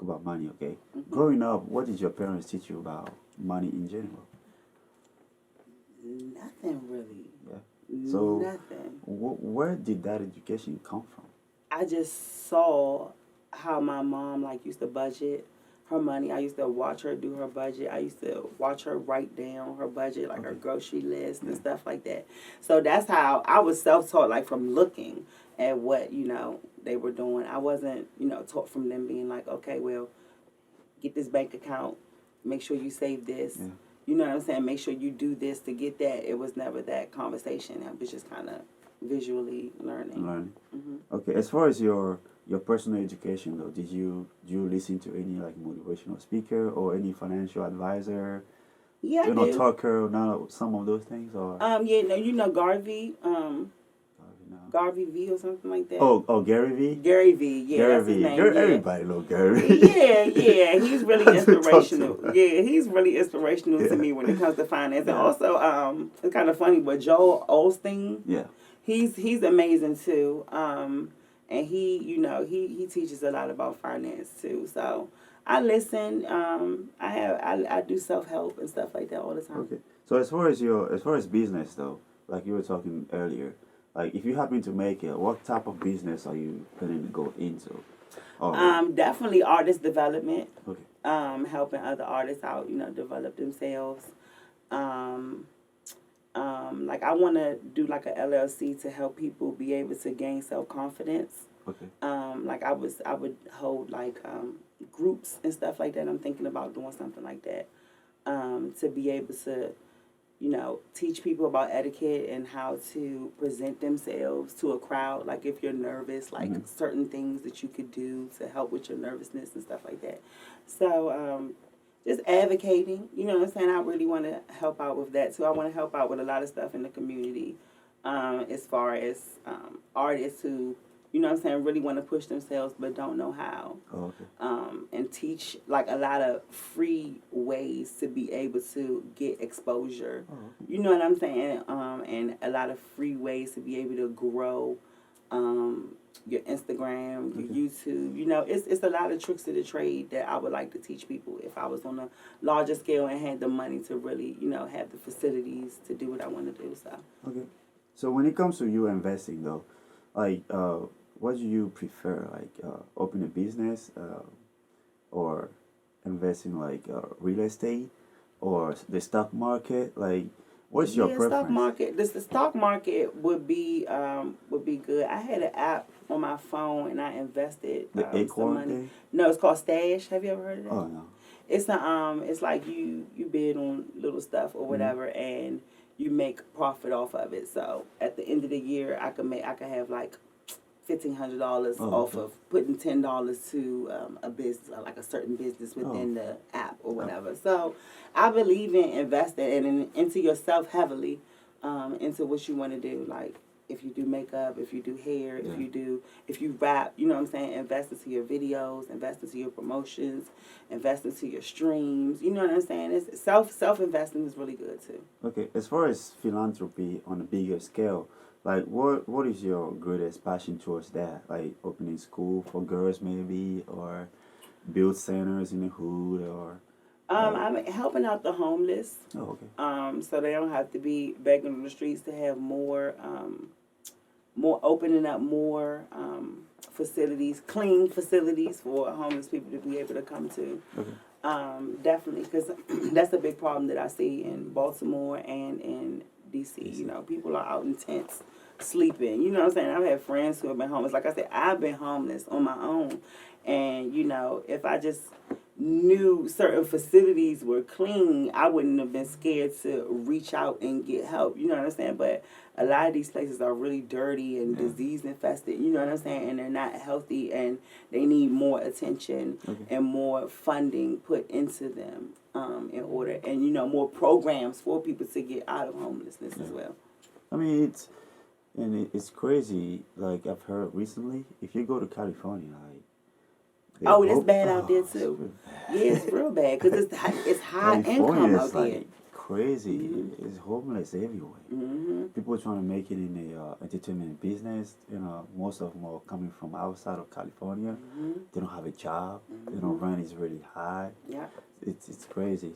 about money, okay? Mm-hmm. Growing up, what did your parents teach you about money in general? Nothing really. Yeah. So, Nothing. where did that education come from? I just saw how my mom like used to budget her money. I used to watch her do her budget. I used to watch her write down her budget, like her Okay. grocery list and Yeah. stuff like that. So that's how I was self-taught, like from looking at what they were doing. I wasn't taught from them being like, okay, well, get this bank account, make sure you save this. Yeah. You know what I'm saying? Make sure you do this to get that. It was never that conversation. I was just kind of visually learning. Learning. Mm-hmm. Okay. As far as your personal education though, did you listen to any like motivational speaker or any financial advisor? Yeah, I do. Talker, none some of those things, or Yeah, no, Garvey, no. Garvey V or something like that. Oh, Gary V. Gary V, yeah, Gary that's his V. name. Gary, Yeah. everybody know Gary V. Yeah, he's really That's who talks inspirational. about. Yeah, he's really inspirational Yeah. to me when it comes to finance. And Yeah. also, it's kind of funny, but Joel Osteen, Yeah. he's amazing too. And he teaches a lot about finance too. So I listen. I do self-help and stuff like that all the time. Okay. So as far as business though, like you were talking earlier, like if you happen to make it, what type of business are you planning to go into? Definitely artist development. Okay. Helping other artists out, develop themselves. Like I want to do like a LLC to help people be able to gain self-confidence. Okay. Like I would hold like groups and stuff like that. I'm thinking about doing something like that. To be able to, teach people about etiquette and how to present themselves to a crowd. Like if you're nervous, like certain things that you could do to help with your nervousness and stuff like that. So just advocating, you know what I'm saying? I really want to help out with that too. I want to help out with a lot of stuff in the community, as far as artists who, you know what I'm saying, really want to push themselves but don't know how. Oh, okay. And teach like a lot of free ways to be able to get exposure. Oh, okay. You know what I'm saying? And a lot of free ways to be able to grow your Instagram, your YouTube. It's a lot of tricks of the trade that I would like to teach people if I was on a larger scale and had the money to really, have the facilities to do what I want to do. So. Okay. So when it comes to you investing though, like what do you prefer? Like open a business or invest in like real estate or the stock market? Like what's your preference? Stock market. The stock market would be good. I had an app on my phone and I invested some money. Thing? No, it's called Stash. Have you ever heard of that? Oh no. It's like you bid on little stuff or whatever and you make profit off of it. So at the end of the year I could have like $1,500 off of putting $10 to a business, like a certain business within the app or whatever. So I believe in investing and into yourself heavily, into what you want to do. Like if you do makeup, if you do hair, if you rap, you know what I'm saying? Invest into your videos, invest into your promotions, invest into your streams. You know what I'm saying? It's self investing is really good too. Okay, as far as philanthropy on a bigger scale, like what is your greatest passion towards that? Like opening school for girls maybe, or build centers in the hood, or I'm helping out the homeless. Oh, okay. So they don't have to be begging on the streets, to have more opening up more facilities, clean facilities for homeless people to be able to come to. Okay. Definitely, because that's a big problem that I see in Baltimore and in DC. People are out in tents sleeping. You know what I'm saying? I've had friends who have been homeless. Like I said, I've been homeless on my own. And, if I just knew certain facilities were clean, I wouldn't have been scared to reach out and get help. You know what I'm saying? But a lot of these places are really dirty and disease infested. You know what I'm saying? And they're not healthy and they need more attention and more funding put into them in order. And, more programs for people to get out of homelessness as well. I mean, it's crazy. Like I've heard recently, if you go to California, like it's bad out there too. Yeah, it's real bad because it's high income out there. crazy. It's homeless everywhere. People trying to make it in the entertainment business. You know, most of them are coming from outside of California. They don't have a job. You know, rent is really high. Yeah. It's crazy.